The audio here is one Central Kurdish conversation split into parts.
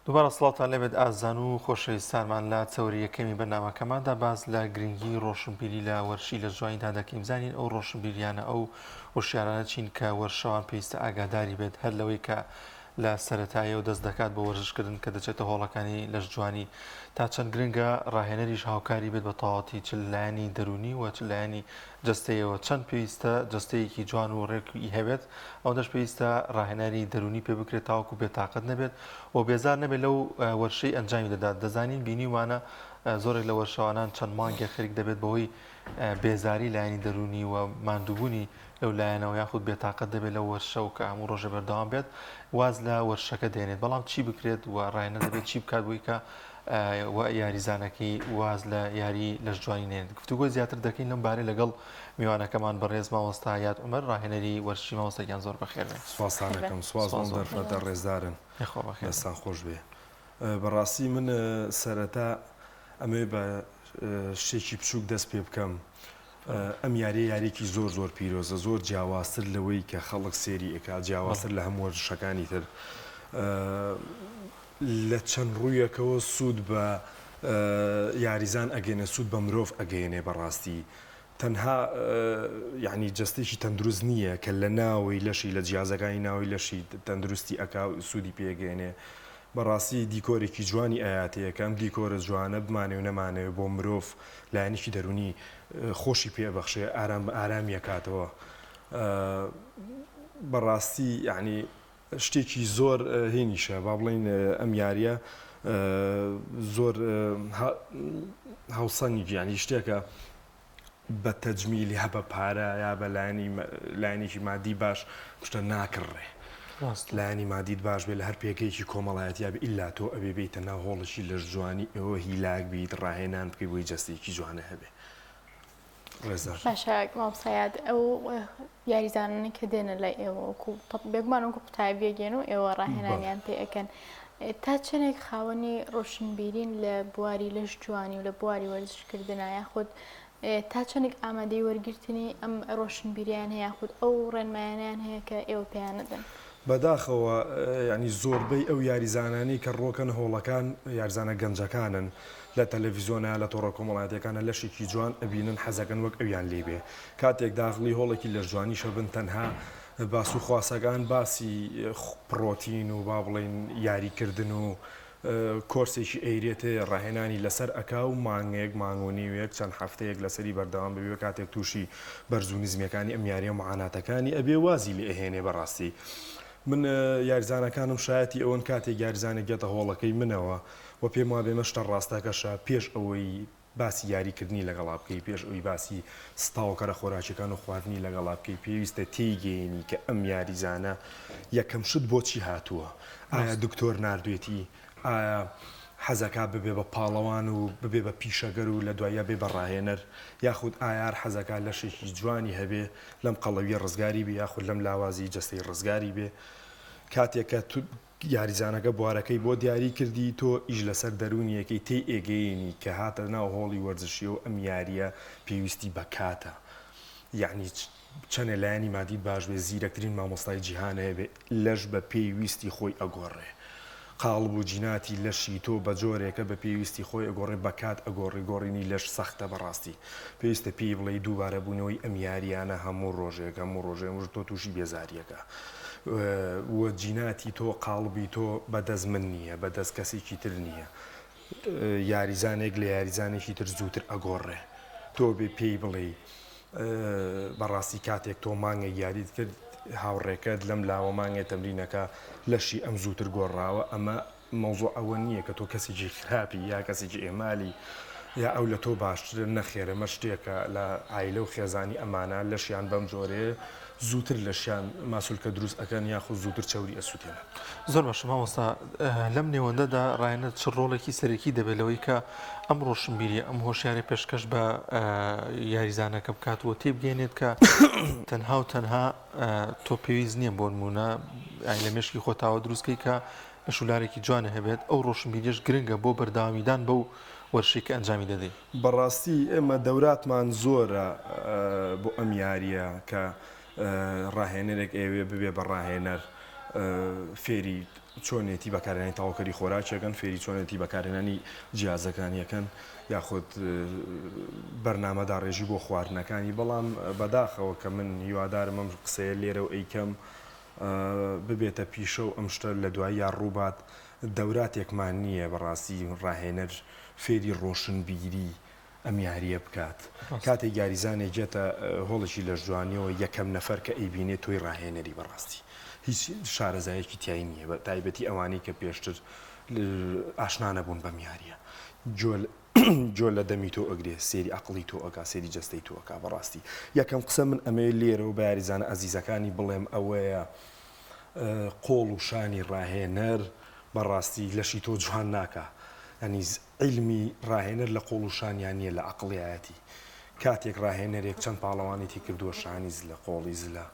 دووبارە سڵاتان لەبێت ئازان و خۆشەویستانمان لە چەوری یەکەمی بەرنامەکەماندا باز لە گرنگی ڕۆشنبیری لە وەرشی لە جوانیدا دەکەیم زانین ئەو ڕۆشنبیریانە ئەو وشیارانە چین کە وەرشەوان پێویستە ئاگاداری بێت هەر لەوەی کە لە سەرەتایە و دەست دەکات بە وەرزشکردن کە دەچێتە هۆڵەکانی لەش جوانی تا چەند گرنگە ڕاهێنەریش هاوکاری بێت بە تەواوەتی چ لایەنی دەرونی و چ لایەنی جەستەیەوە چەند پێویستە جەستەیەکی جوان و ڕێکی هەبێت ئەو دەش پێویستە ڕاهێنەری دەرونی پێ بکرێت تاوەکو بێتاقەت نەبێت و بێزار نەبێت لەو وەرشەی ئەنجامی دەدات دەزانین بینیوانە زۆرێک لە وەرشەوانان چەند مانگێک خەریک دەبێت بەهۆی بێزاری لایەنی دەرونی و ماندووبوونی لەو لایەنەوە یاخود بێتاقەت دەبێت لە وەرشە و کە هەموو ڕۆژە بەردەوام بێت واز لە وەرشەکە دێنێت بەڵام چی بکرێت و ڕاهێنە دەبێت چی بکات بۆی کە یاریزانەکەی واز لە یاری لەش جوانی نێنێت گفتوگۆ زیاتر دەکەین لەم بارەی لەگەڵ میوانەکەمان بەڕێز مامۆستا یاد عومەر ڕاهێنەری وەرشی مامۆستایان زۆر بەخێر بێت. سوپاسانەکەم سواز بۆ دەرفەتە ڕێزدارن دەستان خۆش بێ. بەڕاستی من سەرەتا ئەمێ بە شتێکی بچووک دەست پێ بکەم. ئەم یاریەکی زۆر زۆر پیرۆزە زۆر جیاوازتر لەوەی کە خەڵک سێری ئەکات جیاوازتر لە هەموو وەرزشەکانی تر لە چەند ڕوویەکەوە سوود بە یاریزان ئەگەێنێ سوود بە مرۆڤ ئەگەێنێ بەڕاستی تەنها یعنی جستێکی تەندروست نییە کە لە ناوی لەشی لە جیازەکانی ناوی لەشی تەندروستی ئەکا سوودی پێگەێنێ بەڕاستی دیکۆرێکی جوانی ئاياتەیە کەم دیکۆرە جوانە بمانێ و نەمانەوێ بۆ مرۆڤ لایەنێکی دەرونی خۆشی پێبەخشێ ئارامی ئەکاتەوە بەڕاستی یعنی شتێکی زۆر هێنیشە با بڵێن ئەم یاریە زۆر هاوسەنگی ینی شتێکە بە تەجمیلی هەبە پارە یا بە لایەنێکی مادی باش شتە ناکڕێ لایەنی مادیت باش بێت لە هەر پێکەیەکی کۆمەڵایەت یا بە ئیلا تۆ ئەبێ بیتە ناو هۆڵشی لەش جوانی ئەوە هیلاک بیت ڕاهێنان بکەی بۆی جەستێکی جوانە هەبێ. باشە مامۆستایاد ئەو یاریزانانی کە دێنە لای ئێوە وەکو بێگومان وەکو قوتابی گێن و ئێوە ڕاهێنانیان پێ ئەکەن تا چەندێک خاوەنی ڕۆشنبیرین لە بواری لەش جوانی و لە بواری وەرزشکردنە یاخود تا چەندێک ئامادەی وەرگرتنی ئەم ڕۆشنبیریان هەیە یاخود ئەو ڕێنمایانیان هەیە کە ئێوە پێیان دەدەن. بەداخەوە ینی زۆربەی ئەو یاریزانانی کە ڕۆکەن هۆڵەکان یاریزانە گەنجەکانن لە تەلەڤیزۆنە لە تۆڕە کۆمەڵایەتەکانە لەشێکی جوان ئەبینن حەزەکەن وەک ئەویان لێبێ کاتێک داخلی هۆڵێکی لەش جوانی شەبن تەنها باس و خواسەکان باسی پرۆتین و با بڵێن یاریکردن و کۆرسێکی ئەیرێتێ ڕاهێنانی لەسەر ئەکا و مانگێک مانگۆنیوێک چەند هەفتەیەک لەسەری بەردەوام ببێ کاتێک تووشی بەرزونیزمیەکانی ئەم یاریە معاناتەکانی ئەبێ وازی لێ ئەهێنێ بەڕاستی. من یاریزانەکانم شایەتی ئەوەن کاتێک یاریزانێک گێتە هۆڵەکەی منەوە و پێم وا بێمە شتە ڕاستەکەشە پێش ئەوەی باسی یاریکردنی لەگەڵا بکەی پێش ئەوی باسی ستاوکەرە خۆراکیەکان و خواردنی لەگەڵا بکەی پێویستە تێیگەێنی کە ئەم یاریزانە یەکەم شت بۆچی هاتووە ئایا دکتۆر ناردوێتی ئایا حەزەکە ببێ بە پاڵەوان و ببێ بە پیشەگەر و لە دوایە بێ بە ڕاهێنەر یاخود ئایار حەزەکە لەشێکی جوانی هەبێ لەم قەڵەویە ڕزگاری بێ یاخود لەم لاوازی جەستەی ڕزگاری بێ کاتێکە یاریزانەکە بوارەکەی بۆ دیاری کردی تۆ ئیش لەسەر دەرونیەکەی تێی ئێگەیەنی کە هاتە ناو هۆڵی وەرزشی و ئەم یاریە پێویستی بەکاتە یعنی چەنە لایەنی مادیت باش بێ زیرەکترین مامۆستای جیهانە هەبێ لەش بە پێویستی خۆی ئەگۆڕێ قاڵب و جیناتی لەشی تۆ بە جۆرێکە بە پێویستی خۆی ئەگۆڕێ بەکات ئەگۆڕی گۆڕینی لەش سەختە بەڕاستی پێویستە پێی بڵێ دووبارە بوونەوەی ئەم یاریانە هەموو ڕۆژێک هەموو ڕۆژێ تۆ تووشی بێزاریەکە وە جیناتی تۆ قاڵبی تۆ بەدەست من نییە بەدەست کەسێکی تر نییە یاریزانێک لە یاریزانێکی تر زووتر ئەگۆڕێ تۆ بێ پێی بڵێ بەڕاستی کاتێک تۆ مانگە یاریت کرد هاوڕێکت لەم لاوە مانگێ تەمرینەکە لەشی ئەم زووتر گۆڕاوە ئەمە مەوزوع ئەوە نییە کە تۆ کەسێکی خراپی یا کەسێکی ئێمالی یا ئەو لە تۆ باشتر نەخێرە مە شتێکە لە ئایلە و خێزانی ئەمانە لەشیان بەم جۆرێ زووتر لەشیان ماسوولکە دروست ئەەکەن یاخود زووتر چاوری ئەسووتێنە. زۆر باشە مامۆستا لەم نێوەندەدا ڕاهێنە چ ڕۆڵێکی سەرەکی دەبێت لەوەی کە ئەم ڕۆشنبیری ئەم هۆشیاری پێشکەش بە یاریزانەکە بکاتەوە تێبگەێنێت کە تەنها و تەنها تۆ پێویست نییە بۆ نمونە لە مێشکی خۆتاوە دروستکەی کە مەشولارێکی جوانە هەبێت ئەو ڕۆشنبیریش گرنگە بۆ بەرداوامیدان بەو وەرشی کە ئەنجامی دەدەین. بەڕاستی ئێمە دەوراتمان زۆرە بۆ ئەم یاریە کە ڕاهێنەرێک ئێوێ ببێ بە ڕاهێنەر فێری چۆنێتی بەکارهێنانی تاواکەری خۆراکیەکەن، فێری چۆنێتی بەکارهێنانی جیازەکانیەکەن یاخود بەرنامەدا ڕێژی بۆ خواردنەکانی. بەڵام بەداخەوە کە من هیوادارم ئەم قسەیە لێرە و ئەیکەم ببێتە پیشە و ئەم شتە لە دوای یان ڕووبات دەوراتێکمان نییە بەڕاستی ڕاهێنەر فێری ڕۆشنبیری ئەم یاریە بکات. کاتێک یاریزانێک جێتە هۆڵێکی لە جوانیەوە یەکەم نەفەر کە ئەیبینێت تۆی ڕاهێنەری بەڕاستی هیچ شارەزایەکی تیای نییە، بە تایبەتی ئەوانەی کە پێشتر ئاشنا نەبوون بەم یاریە. جۆ لە دەمی تۆ ئەگرێ، سێری عەقڵی تۆ ئەکا، سێری جەستەی تۆ ئەکا. بەڕاستی یەکەم قسە من ئەمەیە لێرە و بە یاریزانە ئەزیزەکانی بڵێم ئەوەیە قۆڵ و شانی ڕاهێنەر بەڕاستی لەشی تۆ جوان ناکە. ینی عیلمی ڕاهێنەر لە قۆڵ و شانیان نیە، لە عەقڵیایەتی. کاتێک ڕاهێنەرێک چەند پاڵەوانێتی کردووە شانی زلە، قۆڵی زلە،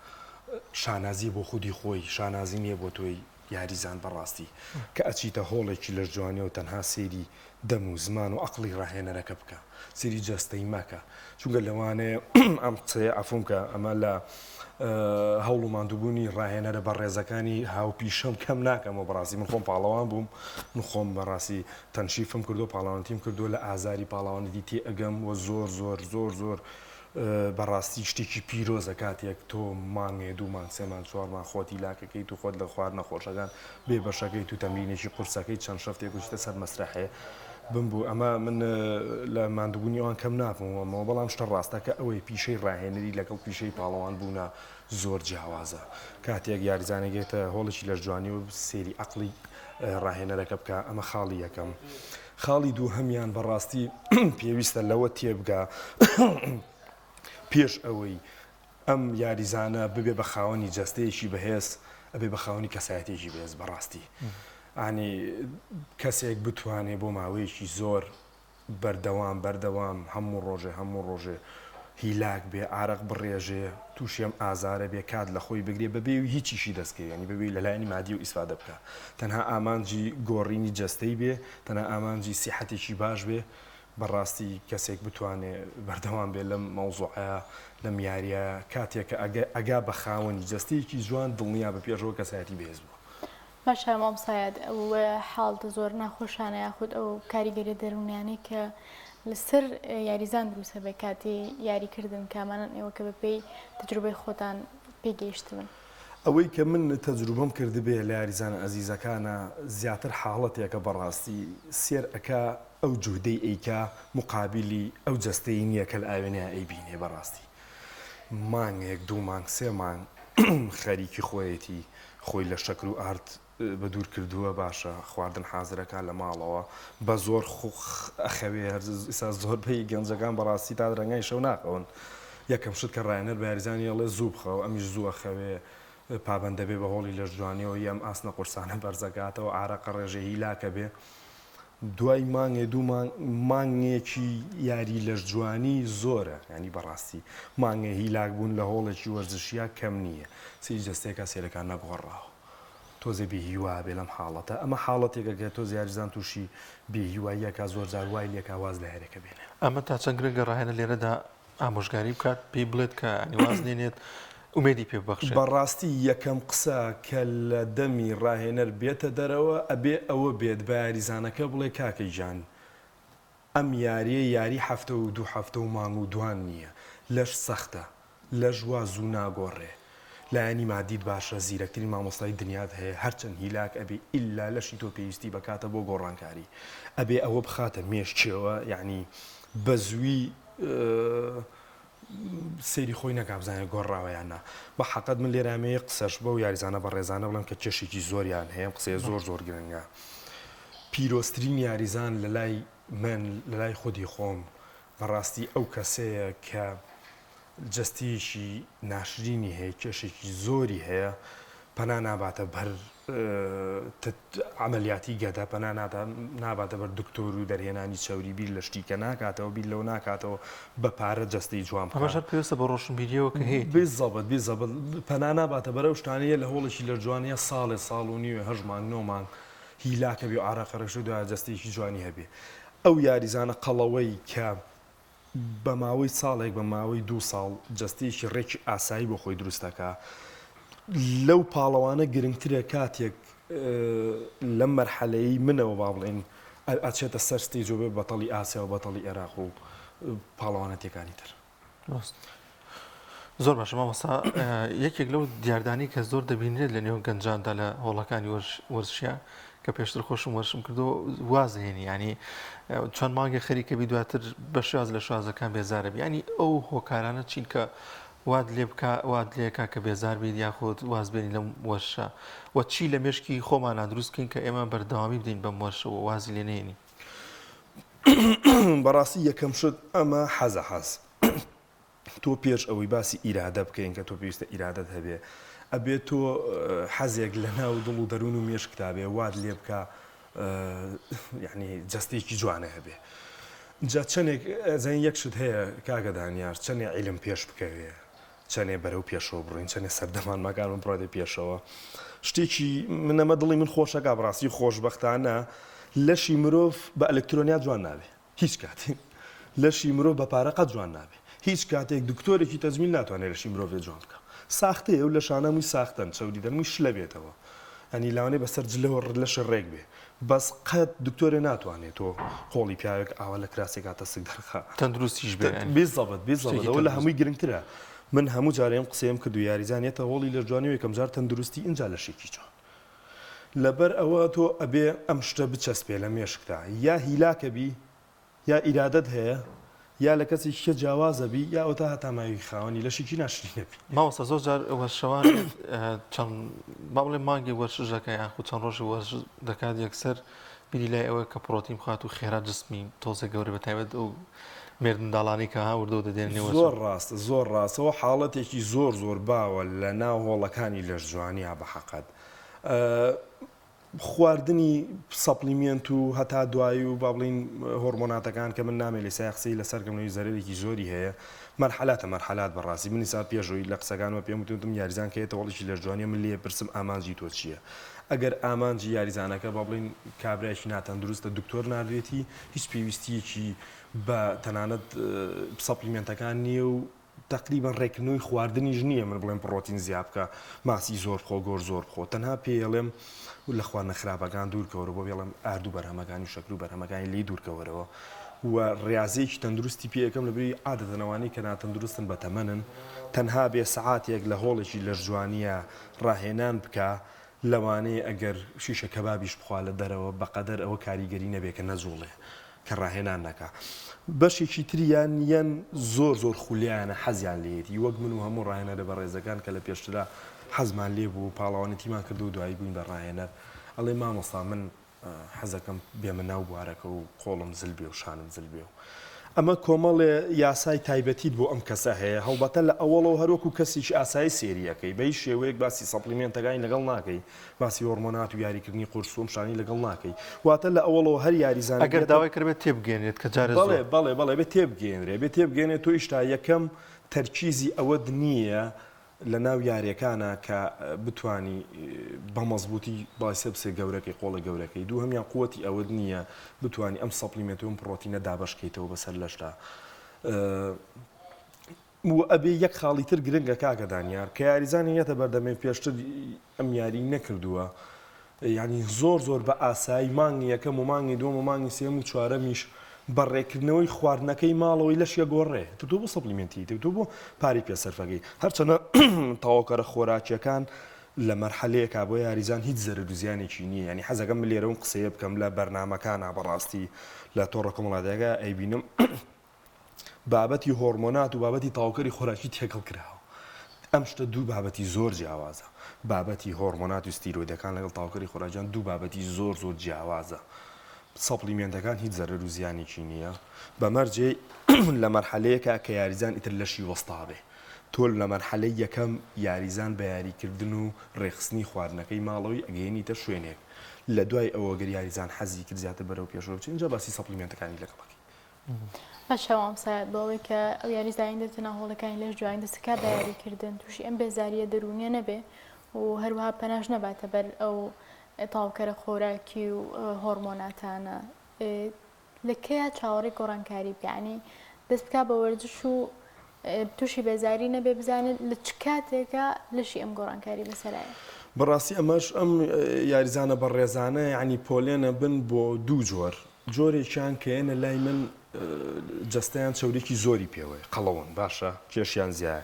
شانازی بۆ خودی خۆی، شانازی نییە بۆ تۆی یاریزان بەڕاستی. کە ئەچیتە هۆڵێکی لە جوانیەوە تەنها سێری دەم و زمان و عەقڵی ڕاهێنەرەکە بکە، سێری جەستەی مەکە. چونکە لەوانەیە ئەم قسەیە ئەفۆم کە ئەمە لە هەوڵ و ماندووبوونی ڕاهێنەرە بە ڕێزەکانی هاوپیشەم کەم ناکەمەوە. بەڕاستی من خۆم پاڵەوان بووم، من خۆم بەڕاستی تەنشیفم کردو، پاڵەوانتیم کردو، لە ئازاری پاڵەوانێتی تێ ئەگەم و زۆر زۆر زۆر زۆر بەڕاستی شتێکی پیرۆزە کاتێک تۆ مانگێ دوو مانگ سێ مانگ چوار مانگ خۆتی لاکەکەیت و خۆت لە خوارد نەخۆشەکان بێ بەشەکەیت و تەمرینێکی قورسەکەی چەند شەفتێک وشتە سەر مەسرەحەیە بمبوو. ئەمە من لە ماندووبوونیەوان کەم ناپمەوە، بەڵام شتە ڕاستەکە ئەوەی پیشەی ڕاهێنەری لەگەڵ پیشەی پاڵەوان بوونە زۆر جیاوازە. کاتێک یاریزانێکێتە هۆڵێکی لە جوانی و سێری عەقڵی ڕاهێنەرەکە بکە. ئەمە خاڵی یەکەم. خاڵی دوو هەمیان بەڕاستی پێویستە لەوە تێبگا پێش ئەوەی ئەم یاریزانە ببێ بە خاوەنی جەستەیەکی بەهێز، ئەبێ بە خاوەنی کەسایەتێکی بەهێز. بەڕاستی ئانی کەسێک بتوانێت بۆ ماوەیەکی زۆر بەردەوام هەموو ڕۆژێ هیلاک بێ، ئارەق بڕێژێ، تووشێم ئازارە بێ، کات لە خۆی بگرێ بەبێ و هیچیشی دەستکەوێت، ینی بەبێ لەلایەنی مادی و ئیسفادە بکە، تەنها ئامانجی گۆڕینی جەستەی بێ، تەنها ئامانجی سیحەتێکی باش بێ. بەڕاستی کەسێک بتوانێت بەردەوام بێ لەم مەوزوعەیە لەم یاریە کاتێکە ئەگا بە خاوەنی جەستەیەکی جوان دڵنیا بە پێشەوە کەسایەتی بەهێز بووە. باشە مامۆسایەد ئەو حاڵتە زۆر ناخۆشانە یاخود ئەو کاریگەری دەرونیانەی کە لەسەر یاریزان دروستە بێ کاتی یاریکردن کامانن ئێوە کە بەپێی تەجروبەی خۆتان پێگەیشتبن. ئەوەی کە من تەجروبەم کردبێ لە یاریزانە ئەزیزەکانە زیاتر حاڵەتێکە بەڕاستی سێر ئەکا ئەو جوودەی ئەیکا مقابلی ئەو جەستەی نییە کە لە ئاوێنەیە ئەیبینێ. بەڕاستی مانگێک دوو مانگ سێ مانگ خەریکی خۆیەتی خۆی لە شەکر و ئارد بە دوور کردووە، باشە خواردن حازرەکە لە ماڵەوە بە زۆر ئەخەوێ. ئێستا زۆربەی گەنجەکان بەڕاستی تا ڕەنگای شەو ناخەون. یەکەم شت کە ڕاهێنەر بە یاریزانی ئەڵێ زوو بخەوە، ئەمیش زوو ئەخەوێ، پابەندە بێ بە هۆڵی لە جوانیەوە یەم ئاسنە قورسانە بەرزەکاتەوە، ئارەقە ڕێژێ هیلاکە بێ. دوای مانگێ دوو مانگێکی یاری لە جوانی زۆرە، ینی بەڕاستی مانگێ هیلاک بوون لە هۆڵێکی وەرزشیە کەم نییە. سێری جەستەیەکە سێرەکان نەگۆڕاوە، تۆزێ بێهیوا بێ لەم حاڵەتە. ئەمە حاڵەتێکە کە تۆ یاریزان تووشی بێهیواییەکە زۆر جار وای لێکا واز لە هەرێکە بێنێ. ئەمە تا چەند گرنگە ڕاهێنە لێرەدا ئامۆژگاری بکات پێی بڵێت کە نیواز نێنێت ئومێدی پێ ببەخشێت. بەڕاستی یەکەم قسە کە لە دەمی ڕاهێنەر بێتە دەرەوە ئەبێ ئەوە بێت بە یاریزانەکە بڵێ کاکەی جان ئەم یاریە یاری هەفتە و دوو هەفتە و مانگ و دوان نییە، لەش سەختە، لەش واز و ناگۆڕێ، لایەنی مادیت باشە، زیرەکترین مامۆستای دنیات هەیە، هەرچەند هیلاک ئەبێ ئیلا لەشی تۆ پێویستی بکاتە بۆ گۆڕانکاری، ئەبێ ئەوە بخاتە مێشتێەوە، یعنی بە زووی سێری خۆی نەکابزانێت گۆڕاوەیاننا. بە حەقەت من لێرامەیە قسەش بە و یاریزانە بە ڕێزانە بڵم کە کێشێکی زۆریان هەیە، قسەیە زۆر زۆر گرنگە. پیرۆسترین یاریزان لە لای من لە لای خودی خۆم بەڕاستی ئەو کەسەیە کە جەستیشی ناشرینی هەیە، کێشێکی زۆری هەیە، پەنا ناباتە بەر عملیاتی گەدە، پەنا ناباتە بەر دکتۆر و دەرهێنانی چاوری بیر لە شتیکە ناکاتەوە، بیر لەو ناکاتەوە بە پارە جەستەی جوان بکات. ئەمەش پێویستە بە ڕۆشنبیریەوە کە هەیە بێزەبەت پەنا ناباتە بەرەو شتانەیە لە هۆڵێکی لە جوانیە ساڵێ ساڵ و نیوێ هەژ مانگ نۆ مانگ هیلاکە بێ و ئارەقە ڕێژە دوای جەستەیەکی جوانی هەبێ. ئەو یاریزانە قەڵەوەی کە بە ماوەی ساڵێک بە ماوەی 2 ساڵ جەستەیەکی ڕێکی ئاسایی بۆ خۆی دروستەکە، لەو پاڵەوانە گرنگترە کاتێک لەم مەرحەلەی منەوە با بڵێن ئاچێتە سەر ستیج و بێ بەتەڵی ئاسیا و بەتەڵی عێراق و پاڵەوانەتیەکانی تر. زۆر باشە مامۆستا یەکێک لەو دیاردانی کە زۆر دەبینرێت لە نێو گەنجاندا لە هۆڵەکانی وەرزشیە کە پێشتر خۆشم وەرشم کردو وازهێنی ینی چەند مانگە خەریکە بی دواتر بە شێواز لە شوازەکان بێزارە بی ینی ئەو هۆکارانە چین کە واد لێ بکە واد لێکا کە بێزار بیت یاخۆت وازبێنی لەم وەرشە و چی لە مێشکی خۆمان نادروستکەین کە ئێمە بەردەوامی بدەین بەم وەرشەوە وازی لێ نێنی بەڕاستی یەکەم شت ئەمە حەزە حەز تۆ پێش ئەوەی باسی ئیرادە بکەین کە تۆ پێویستە ئیرادەت هەبێ ئەبێت تۆ حەزێک لە ناو دڵ و دەروون و مێش کتابێ واد لێ بکە یعنی جەستێکی جوانە هەبێ جا چەندێک زەین یەکشت هەیە کاگە دانیار چەندێ عیلم پێش بکەوێ چەندێ بەرەو پێشەوە بڕین چەندێ سەردەمان ماکانم بڕادێ پێشەوە شتێکی منەمە دڵی من خۆشەکە بڕاستی خۆشبەختانە لەشی مرۆڤ بە ئەلکترۆنیا جوان نابێ هیچ کاتی لەشی مرۆڤ بە پارەقەت جوان نابێ هیچ کاتێک دکتۆرێکی تەزمین ناتوانێت لەشی مرۆڤ جوان بکە ساختەیە و لە شانەمووی ساختن چەوری دەمووی شلە بێتەوە ئەنی لاوانێ بەسەر جلەوە لەش ڕێک بێ بەس قەت دکتۆرێ ناتوانێت تۆ خۆڵی پیاوێک ئاوا لە کراسێکاتە سک دەرخە تەندروستیش بێ بێزەبەت لە هەمووی گرنگترە من هەموو جارێم قسەم کردو یاریزانێتە هۆڵی لە جوانی یەکەم جار تەندروستی اینجا لە شێکی جوان لەبەر ئەوە تۆ ئەبێ ئەم شتە بچەسپێ لە مێشکتا یا هیلاکە بی یا ئیرادەت هەیە یا لە کەسی شە جیاوازە بی یا ئەو تا هەتاماوی خاوەنی لەشێکی ناشرینە بی ماوەستا زۆر جار وەرشەوان چەند با بڵێ مانگی وەرشەکە یاخود چەند ڕۆژی وەرش دەکات یەکسەر بیری لای ئەوە کە پرۆتین بخات و خێرا جسمی تۆزە گەورە بەتایبەت ئەو مێردنداڵانی کە هاوردەوە دەدێنێەوە زۆر ڕاستەوە حاڵەتێکی زۆر باوە لە ناو هۆڵەکانی لەش جوانیا بە حەقەت خواردنی سەپلیمنت و هەتا دوایی و با بڵین هۆرمۆناتەکان کە من نامێ لە سایقسی لە سەرگەمەوەی زەرێکی زۆری هەیە مەرحەلات بەڕاستی منی سا پێشەوەی لە قسەکانەوە پێم وتم یاریزان کە هێتە وەڵیشی لە جوانیە من لێ پرسم ئامانجی تۆ چییە ئەگەر ئامانجی یاریزانەکە با بڵین کابراایکی ناتەندروستە دکتۆر نردوێتی هیچ پێویستیەکی بە تەنانەت سەپلیمنتەکان نییە و تقریبا ڕێکردنەوەی خواردنیش نییە من بڵێم پرۆتین زیاد بکە ماسی زۆر بخۆ گۆر زۆر بخۆ تەنها پێڵێم لە خواردنە خراپەکان دوورکەوەرە بۆ بێڵم ئاردوو بەرهەمەکانی و شەکر و بەرهەمەکانی لی دوورکەوەرەوە و ڕاضەیەکی تەندروستی پێەکەم لەبەری عادەتەنەوەی کە ناتەندروستن بە تەمەنن تەنها بێ سەعاتێک لە هۆڵێکی لە جوانیە ڕاهێنان بکە لەوانەیە ئەگەر شیشە کەبابیش بخوا لە دەرەوە بەقەدەر ئەوە کاریگەری نەبێ کە نەزوڵێ کە ڕاهێنان نەکە بەشێکی تریان یەن زۆر خولیانە حەزیان لێتی وەک من و هەموو ڕاهێنەرە بە ڕێزەکان کە لە پێشترا حەزمان لێ بوو پاڵەوانێتیمان کردو و دوایی بووین بە ڕاهێنەر ئەڵێ مامۆستا من حەزەکەم بێمە ناو بوارەکە و خۆڵم زل بێ و شانم زل بێ و ئەمە کۆمەڵێ یاسای تایبەتیت بۆ ئەم کەسە هەیە هەڵبەتە لە ئەوڵەوە هەروەکو کەسیش ئاسایی سێریەکەی بەی شێوەیەک باسی سەپلیمنتەکانی لەگەڵ ناکەی باسی هۆرمۆنات و یاریکردنی قورسۆم شانی لەگەڵ ناکەی واتە لە ئەوڵەوە هەر یاریزان ئەگەر داوای کردبێت تێبگەێنێت کە جارێ بەڵێ بێت تێبگەێنێت تۆ ئیشتا یەکەم تەرکیزی ئەوەت نییە لە ناو یاریەکانە کە بتانی بە مەزبوطی باسە بسێ گەورەکەی قۆڵە گەورەکەی دوو هەمیان قوتی ئەوە نییە بتانی ئەم سەپلیمنتۆم پرۆتینە دابشکەیتەوە بەسەر لەشتا ئەبێ یەک خاڵی تر گرنگە کاکە دانیار کە یاریزانی یەتە بەردەمێ پێشتر ئەم یاری نەکردووە ینی زۆر بە ئاسایی مانگی یەکەم و مانگی دووەم و مانگی سێم و چوارەمیش بەڕێکردنەوەی خواردنەکەی ماڵەوەی لەشیە گۆڕێ تۆ بۆ سەپلیمنتی تۆ بۆ پاری پێسەرفەکەی هەرچەنە تاواکەرە خۆراکیەکان لە مەرحەلەیەکا بۆ یاریزان هیچ زەرر و زیانێکی نییە ینی حەزەکەم لێرەوە قسەیە بکەم لە بەرنامەکانە بەڕاستی لە تۆڕە کۆمەڵاتیەکە ئەیبینم بابەتی هۆرمۆنات و بابەتی تاواکەری خۆراکی تێکەڵ کراوە ئەم شتە دوو بابەتی زۆر جیاوازە بابەتی هۆرمۆنات و ستیرۆیدەکان لەگەڵ تاواکەری خۆراکیان دوو بابەتی زۆر جیاوازە سەپلیمنتەکان هیچ زەرر و زیانێکی نییە بەمەرجێ لە مەرحەلەیەکە کە یاریزان ئیتر لەشی وەستاابێ تۆ لە مەرحەلەی یەکەم یاریزان بە یاریکردن و ڕێخستنی خواردنەکەی ماڵەوەی ئەگەێنیتە شوێنێک لە دوای ئەوە گەر یاریزان حەزی کرد زیاتر بەرەو پێشەوە بچین اینجا باسی سەپلیمنتەکانی لەگەڵەکەی بەشەوام سایت بەوەی کە ئەو یاریزانی دەچنە هۆڵەکانی لەش جوان دەستکات بە یاریکردن تووشی ئەم بێزاریە دەرونیە نەبێ و هەروەها پەناش نەباتە بەر ئەو تاوکەرە خۆراکی و هۆرمۆناتانە لە کەیە چاوەڕێی گۆڕانکاری بیانی دەست بکات بە وەرزش و تووشی بێزاری نەبێ بزانن لە چ کاتێکە لەشی ئەم گۆڕانکاری بەسەرایە. بەڕاستی ئەمەش ئەم یاریزانە بەڕێزانە ینی پۆلێنە بن بۆ دوو جۆر جۆرێکیان کەێنە لای من جستیان چەورێکی زۆری پێوەی قەڵەون باشە کێشیان زیایە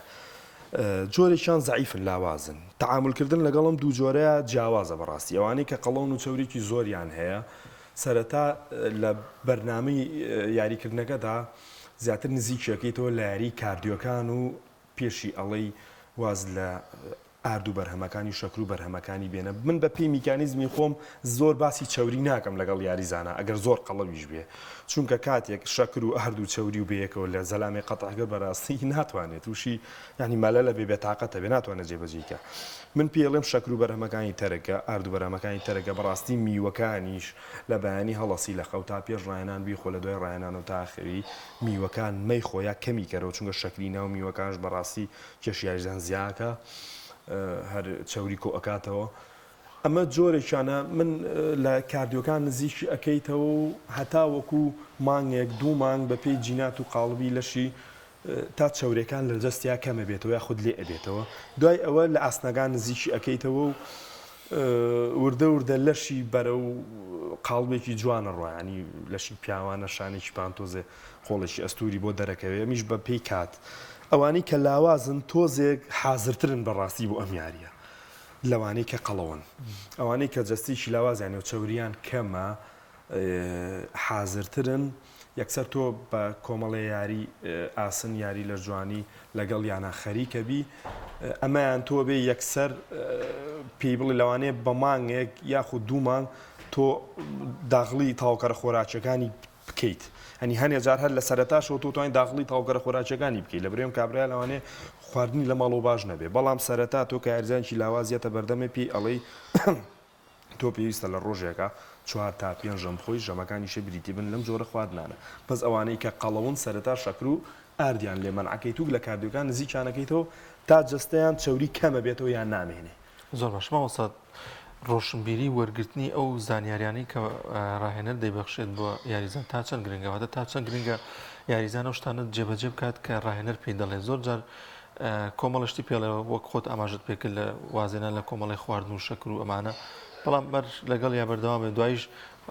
جۆرێکیان زعیفن لاوازن تعاملکردن لەگەڵم دوو جۆرەیە جیاوازە بەڕاستی ئەوانەی کە قەڵەون و چەورێکی زۆریان هەیە سەرەتا لە بەرنامەی یاریکردنەکەدا زیاتر نزیکیەکەیتەوە لە یاری کاردیۆکان و پێشی ئەڵەی واز لە ئاردوو بەرهەمەکانی شەکر و بەرهەمەکانی بێنە من بە پێی میکانیزمی خۆم زۆر باسی چەوری ناکەم لەگەڵ یاریزانە ئەگەر زۆر قەڵەویش بێ چونکە کاتێک شەکر و ئاردوو چەوری و بەیەکەوە لە زەلامی قەتەعگەر بەڕاستی ناتوانێت تووشی ینی مەلە لە بێتاقەتە بێ ناتوانێت جێبەجێکە من پێڵێم شەکر و بەرهەمەکانی تەرەکە ئاردوو بەرهەمەکانی تەرەکە بەڕاستی میوەکانیش لە بەیانی هەڵەسی لە خەوتا پێش ڕایەنان بیخۆ لە دوای ڕایەنان و تاخەوی میوەکان مەی خۆیان کەمی کەرەوە چونکە شەکری ناو میوەکانش بەڕاستی کێش یاریزان زیاکە هەر چەوری کۆ ئەکاتەوە ئەمە جۆرێکیانە من لە کاردیۆکان نزیکی ئەەکەیتەوە و هەتا وەکو مانگێک دوو مانگ بە پێی جینات و قاڵبی لەشی تا چەورەکان لە جەستیا کەمە بێتەوە یا خود لێ ئەبێتەوە دوای ئەوە لە ئاسنەکان نزیکی ئەەکەیتەوە و وردە لەشی بەرە و قاڵبێکی جوانە ڕۆیانی لەشی پیاوانە شانێکی پانتۆزێ خۆڵێکی ئەستوری بۆ دەرەکەوێ میش بە پێی کات ئەوانەی کە لاوازن تۆزێک حازرترن بەڕاستی بۆ ئەم یاریە لەوانەی کە قەڵەون ئەوانەی کە جەستیشی لاوازیانێ و چەوریان کەمە حازرترن یەکسەر تۆ بە کۆمەڵی یاری ئاسن یاری لە جوانی لەگەڵ یانە خەریکە بی ئەمەیان تۆ بێ یەکسەر پێی بڵێ لەوانەیە بە مانگێک یاخود دوو مانگ تۆ داغڵی تاوکەرە خۆراکیەکانی بکەیت هەنی هەنێ جار هەر لە سەرەتاشەوە تۆ توانین داخلی تاوگەرە خۆراکیەکانی بکەیت لە برێم کابرا لەوانێ خواردنی لە ماڵەوە باش نەبێ بەڵام سەرەتا تۆ کە یاریزانکی لاوازیەتە بەردەمێ پێی ئەڵەی تۆ پێویستە لە ڕۆژێکە 4 تا 5 ژەم خۆی ژەمەکانیشە بریتی بن لەم جۆرە خواردنانە پس ئەوانەی کە قەڵەون سەرەتا شەکر و ئاردیان لێ مەنعەکەیت و لە کاردیۆکان نزیکیانەکەیتەوە تا جەستەیان چەوری کەمە بێتەوە یان نامێنێ زۆر باش ماوەسەد ڕۆشنبیری وەرگرتنی ئەو زانیاریانی کە ڕاهێنەر دەیبەخشێت بۆ یاریزان تا چەند گرنگەوەدە تا چەند گرنگە یاریزان ئەو شتانە جێبەجێ بکات کە ڕاهێنەر پێی دەڵێ زۆر جار کۆمەڵشتی پێڵەوە وەک خۆت ئاماژت پێکرد لە وازێنە لە کۆمەڵی خواردن و شەکر و ئەمانە بەڵام بەر لەگەڵ یا بەردەوامێ دوایش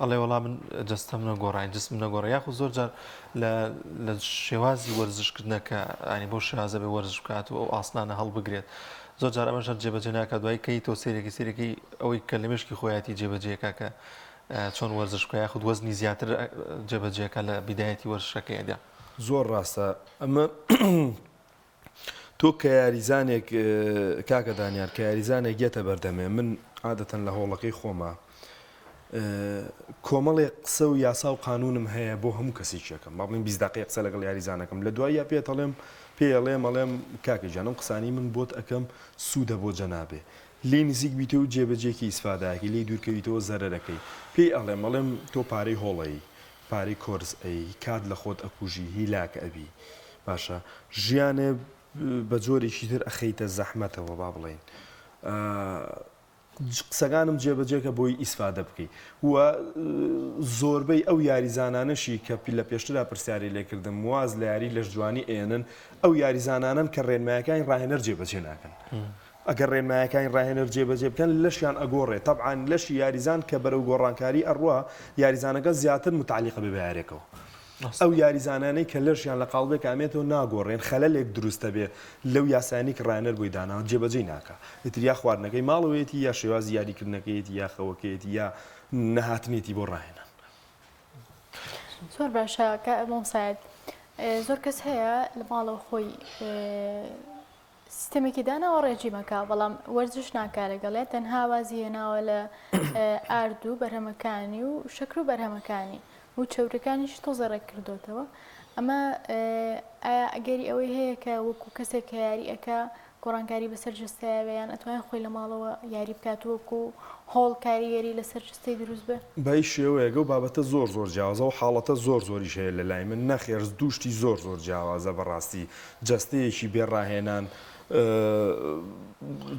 ئەڵێ وەڵام من جستەم نەگۆڕین جسم نەگۆڕە یاخود زۆر جار لە شێوازی وەرزشکردنەکە ئانی بۆ شازە بێ وەرزش بکات و ئەو ئاسنانە هەڵبگرێت زۆر جار ئەمەش جێبەجێ ناکات دوای کەی تۆ سێرێکی ئەوەی کە لە مشکی خۆیەتی جێبەجێەکە کە چۆن وەرزش بکە یاخود وەزنی زیاتر جێبەجێەکە لە بیدایەتی وەرزشەکەیدا زۆر ڕاستە ئەمە تۆ کە یاریزانێک کاکە دانیار کە یاریزانێک گێتە بەردەمێ من عادەتەن لە هۆڵەکەی خۆمە کۆمەڵێک قسە و یاسا و قانونم هەیە بۆ هەموو کەسێکیەکەم با بڵین 20 دقیقە قسە لەگەڵ یاریزانەکەم لە دوای یا پێڵێم پێڵێم کاکە جانم قسانی من بۆت ئەەکەم سوودە بۆ جەنابێ لێ نزیک بیتە و جێبەجێکی ئیسفادایەکی لێ دوورکەویتەوە زەرەرەکەی پێی ئەڵێم تۆ پارەی هۆڵەی پارەی کۆرس ئەی کات لە خۆت ئەکوژی هیلاکە ئەبی باشە ژیانێ بە جۆرێکی تر ئەخەیتە زەحمەتەوە با بڵێن قسەکانم جێبەجێکە بۆی ئیسفادە بکەیت وە زۆربەی ئەو یاریزانانەشی کە لە پێشترا پرسیاری لێکردم واز لە یاری لەش جوانی ئێنن ئەو یاریزانانن کە ڕێنمایەکانی ڕاهێنەر جێبەجێ ناکەن ئەگەر ڕێنمایەکانی ڕاهێنەر جێبەجێ بکەن لەشیان ئەگۆڕێت تەبعاان لەشی یاریزان کە بەرەو گۆڕانکاری ئەڕوا یاریزانەکە زیاتر متعلقە بە یاریەکەەوە ئەو یاریزانانەی کە لەشیان لە قاڵبێک ئامێتەوە ناگۆڕێن خەلەلێک دروستە بێ لەو یاسانی کە ڕاهێنەر بۆی داناوە جێبەجێ ناکە ئیتر یا خواردنەکەی ماڵەوەیەتی یا شێوازی یاریکردنەکەیەتی یا خەوەکەیەتی یا نەهاتنێتی بۆ ڕاهێنان زۆر باشە کە ئەمەم ساعت زۆر کەس هەیە لە ماڵەوە خۆی سیستەمێکی داناوە ڕێجیمەکە بەڵام وەرزش ناکا لەگەڵێ تەنها وازی هێناوە لە ئاردوو بەرهەمەکانی و شەکر و بەرهەمەکانی و چەورەکانیش تۆزە ڕێک کردوتەوە ئەمە ئایا ئەگەری ئەوەی هەیە کە وەکو کەسێک کە یاری ئەکا گۆڕانکاری بەسەر جستایان ئەتوانین خۆی لە ماڵەوە یاری بکات وەکو هۆڵ کاریگەری لەسەر جستەی دروست بێ بای شێوەیەگە و بابەتە زۆر جیاوازە و حاڵەتە زۆریش هەیە لە لای من نەخێرز دووشتی زۆر جیاوازە بەڕاستی جستەیەکی بێڕاهێنان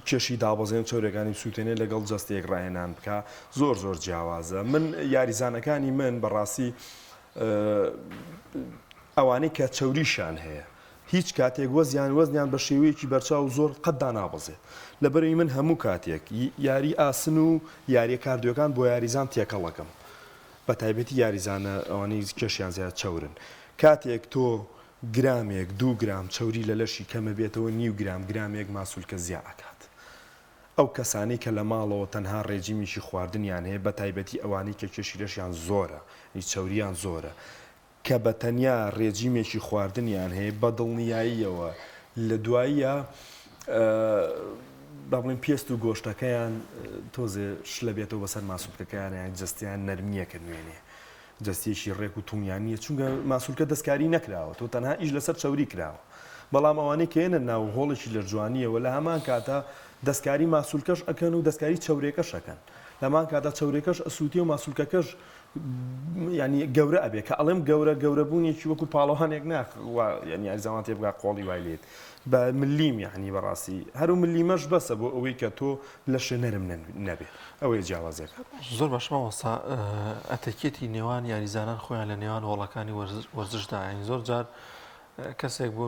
کێشی دابەزێن چۆرەکانی سووتێنێ لەگەڵ جستەیەک ڕاهێنان بکە زۆر جیاوازە من یاریزانەکانی من بەڕاستی ئەوانەی کە چەوریشان هەیە هیچ کاتێک وەزنیان بە شێوەیەکی بەرچاو زۆر قەتدا نابەزێت لەبەرەوەی من هەموو کاتێک یاری ئاسن و یاریە کاردیۆکان بۆ یاریزان تێکەڵەکەم بە تایبەتی یاریزانە ئەوانەی کێشیان زیاد چەورن کاتێک تۆ گرامێک 2 گرام چوری لە لەشی کەمە بێتەوە 9 گرام گرامێک ماسوولکە زیاد ئەکات ئەو کەسانەی کە لە ماڵەوە تەنها ڕێژیمیشی خواردنیان هەیە بە تایبەتی ئەوانەی کە کێشی لەشیان زۆرە هیچ چوریان زۆرە کە بە تەنیا ڕێجیمێکی خواردنیان هەیە بە دڵنیاییەوە لە دواییە بڵین پێست و گۆشتەکەیان تۆزێ شلە بێتەوە بەسەر ماسوولکەکەیان جستیان نەرمیەکە نوێنێ جستێکی ڕێک و تومیانیە چونکە ماسوولکە دەستکاری نەکراوە تۆ تەنها ئیش لەسەر چوری کراوە بەڵام ئەوانەی کێنە ناو هۆڵێکی لە جوانیەوە لە هەمان کاتە دەستکاری ماسوولکەش ئەکەن و دەستکاری چاورێکەش ئەکەن لەمان کاتە چاورێکەش ئەسووتی و ماسوولکەکەش ینی گەورە ئەبێ کە ئەڵێم گەورەبوونیێکی وەکو پاڵەوانێک ینی ئەرزەوان تێ بگا قۆڵی وای لێت بە ملیم یعنی بەڕاستی هەرو ملیمەش بەسە بۆ ئەوەی کە تۆ لە شوێنەرم نەبێت ئەوەی جیاوازەکە زۆر باش مامۆستا ئەتەکێتی نێوان یاریزانان خۆیان لە نێوان وڵەکانی وەرزشدا ین زۆر جار کەسێک بۆ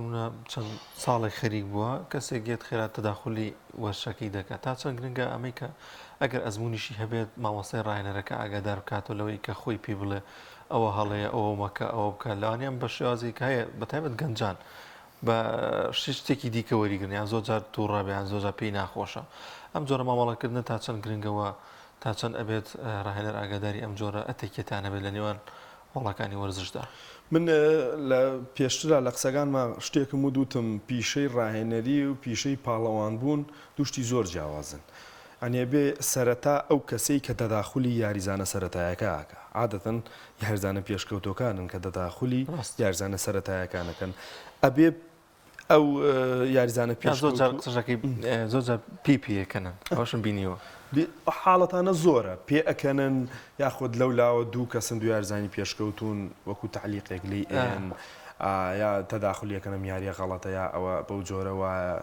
چەند ساڵێک خەریک بووە کەسێک گێت خێرات تەداخلی وەرشەکەی دەکات تا چەند گرنگە ئەمەی کە ئەگەر ئەزمونیشی هەبێت مامۆستای ڕاهێنەرەکە ئاگادار بکاتەوە لەوەی کە خۆی پێ بڵێ ئەوە هەڵەیە ئەوە مەکە ئەوە بکە لەوانیان بە شێوازی کە هەیە بەتایبەت گەنجان بە شتێکی دیکە وەریگرنیان زۆر جار تووڕابیان زۆر پێی ناخۆشە ئەم جۆرە مامەڵەکردنە تا چەند گرنگەوە تا چەند ئەبێت ڕاهێنەر ئاگاداری ئەم جۆرە ئەتەکێتانە بێت لە نێوان وڵەکانی وەرزشدا من لە پێشترا لە قسەکانمە شتێکم و دووتم پیشەی ڕاهێنەری و پیشەی پاڵەوان بوون دوشتی زۆر جیاوازن ئەنێ بێ سەرەتا ئەو کەسەی کە دەداخلی یاریزانە سەرەتایەکەکە عادەتەن یاریزانە پێشکەوتۆکانن کە دەداخلی یاریزانە سەرەتایەکانەکەن ئەبێ ئەو یاریزانە پێش زۆر پیپیەکەنن ئەوشم بینیوە حاڵەتانە زۆرە پێ ئەکەنن یاخود لەو لاوە دوو کەسن دو یارزانی پێشکەوتون وەکو تعلیقێک لی یا تەداخلیەکەنم یاریە غەڵەتە یا ئەوە بەو جۆرە وایە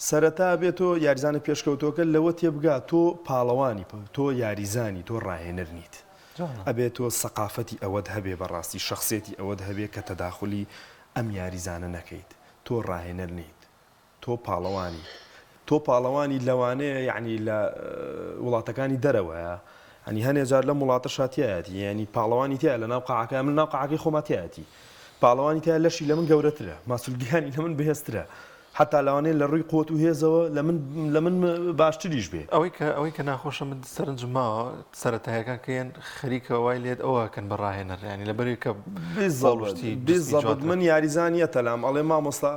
سەرەتا بێتۆ یاریزانە پێشکەوتۆکە لەوە تێبگا تۆ پاڵەوانی تۆ یاریزانی تۆ ڕاهێنەر نیت ئەبێت تۆ سەقافەتی ئەوەت هەبێ بەڕاستی شخصێتی ئەوەت هەبێ کە تەداخلی ئەم یاریزانە نەکەیت تۆ ڕاهێنەر نیت تۆ پاڵەوانی تۆ پاڵەوانی لەوانەیە یعنی لە وڵاتەکانی دەرەوەیە ئەنی هەنێ جار لە وڵاتە شاتیایەتی ینی پاڵەوانی تیا لە ناو قاعەکە من ناو قاعەکەی خۆماتیایەتی پاڵەوانی تیا لەشی لە من گەورەترە ماسوولگیانی لە من بەهێزترە حتا لەوانەیە لە ڕووی قوت و هێزەوە لە من باشتریش بێ ئەوەی کە ناخۆشە من سەرنجماوە سەرەتایەکان کەیان خەریکە وای لێت ئەوەکەن بە ڕاهێنەر ینی لەبەری کە بێزەڵت من یاریزانیە تەلام ئەڵێ مامۆستا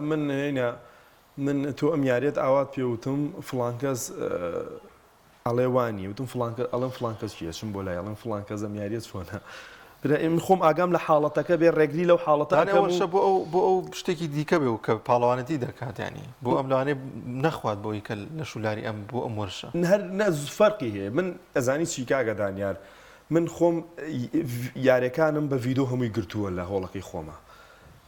من هێنە من تۆ ئەم یاریت ئاوات پێوتم فڵانکەس ئەڵێ وانی وتم ئەڵم فڵانکەس چیەچم بۆ لای ئەڵم فڵانکەس ئەم یاریت چۆنە من خۆم ئاگام لە حاڵەتەکە بێ ڕێگری لەو حاڵەتەوەشە بۆ ئەو شتێکی دیکە بێ و کە پاڵەوانەتی دەکات ینی بۆ ئەم لەوانێ نەخوات بۆی کە لە شولاری ئەم بۆ ئەم وەرشە هەر فەرقی هەیە من ئەزانی چی کاگە دانیار من خۆم یاریەکانم بە ڤیدۆ هەمووی گرتووە لە هۆڵەکەی خۆمە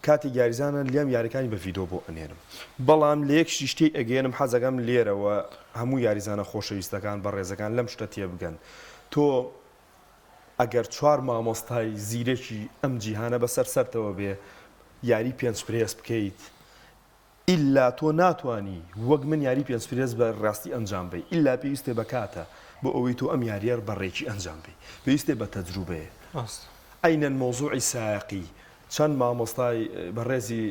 کاتی یاریزانە لیام یاریەکانی بە ڤیدۆ بۆ ئەنێنم بەڵام لە یەک شتەی ئەگەێنم حەزەکەم لێرەوە هەموو یاریزانە خۆشەویستەکان بە ڕێزەکان لەم شتە تێبگەن تۆ ئەگەر 4 مامۆستای زیرەکی ئەم جیهانە بەسەر سەرتەوە بێ یاری پێنج پرێز بکەیت ئیلا تۆ ناتوانی وەک من یاری پێنج پرێز بە ڕاستی ئەنجام بی ئیلا پێویستێ بەکاتە بۆ ئەوەی تۆ ئەم یاریەر بەڕێکی ئەنجام بی پێویستێ بە تەجروبەیە ئەینە مۆزوعی سایقی چەند مامۆستای بەڕێزی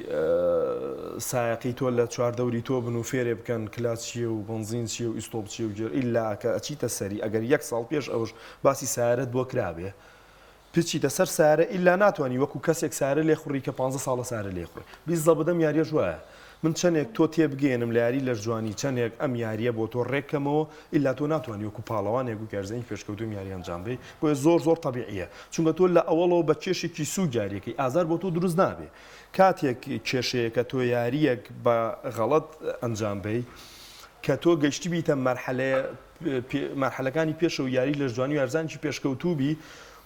سایقی تۆ لە چواردەوری تۆ بن و فێرێ بکەن کلاس چیە و بنزین چیە و ئیستۆپ چیە و گێر ئیلا کە ئەچیتە سەری ئەگەر 1 ساڵ پێش ئەوش باسی سارەت بۆ کرابێ پچیتە سەر سارە ئیلا ناتوانانی وەکو کەسێک سارە لێ خوڕی کە 15 ساڵە سارە لێ خوڕی بیست بدەم یاریە جوایە من چەندێک تۆ تێبگەێنم لە یاری لە جوانی چەندێک ئەم یاریە بۆ تۆ ڕێکەمەوە ئیلا تۆ ناتوانانی وەکو پاڵەوانێک و کارزەی پێشکەوتوم یاری ئەنجام بێ بۆیە زۆر تەبیعیە چونکە تۆ لە ئەوڵەوە بە کێشێکی سووک یاریەکەی ئازار بۆ تۆ دروست نابێ کاتێک کێشەیەکە تۆ یاریەک بە غەڵەت ئەنجام بێ کە تۆ گەشتی بیتە مەرحەلەکانی پێشە و یاری لە جوانی و یارزانکی پێشکەوتوبی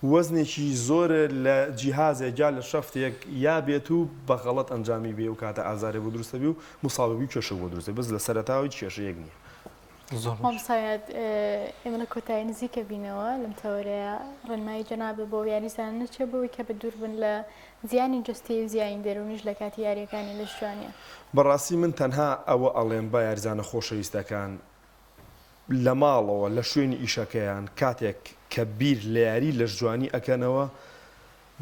وەزنێکی زۆرە لە جیهازێک یا لە شەفتێک یا بێت و بە غەڵەت ئەنجامی بێ و کاتە ئازارێ بۆ دروستە بێ و موساوی کێشە بۆ دروستە بەس لە سەرەتاوی کێشەیەک نییە مامۆستایەت ئێمە لە کۆتایی نزیکە بینەوە لەم تەوەرەیە ڕێنمایی جەنابێ بۆ یاریزان نەچێ بەوەی کە بە دوور بن لە زیانی جستی و زیانی دەرونیش لە کاتی یاریەکانی لە شوانە. بەڕاستی من تەنها ئەوە ئەڵێم بە یاریزانە خۆشەویستەکان لە ماڵەوە لە شوێنی ئیشەکەیان کاتێک کە بیر لە یاری لە جوانی ئەکەنەوە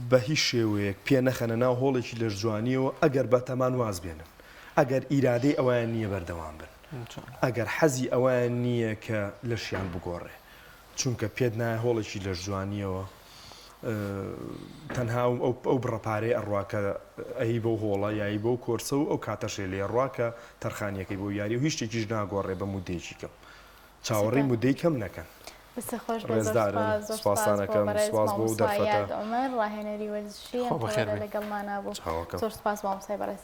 بە هیچ شێوەیەک پێ نەخەنە ناو هۆڵێکی لە جوانیەوە ئەگەر بە تەمان واز بێنن ئەگەر ئیرادەی ئەویان نییە بەردەوام بن ئەگەر حەزی ئەویان نییە کە لەشیان بگۆڕێ چونکە پێت نایە هۆڵێکی لە جوانیەوە تەنها ئەو بڕەپارەی ئەڕواکە ئەی بەو هۆڵە یایی بەو کۆرسە و ئەو کاتەشێ لێ ڕواکە تەرخانیەکەی بۆ یاری و هیچ شتێکیش ناگۆڕێ بە مودێکی کەم چاوەڕێی مودەی کەم نەکەن. ڕێزدارن سوپاسانەکەم سواز بۆ دەرفەتە ڕاهێنەری وەرزشی لەگەڵمانە بوو زۆر سپاس مامۆستای بەڕێز.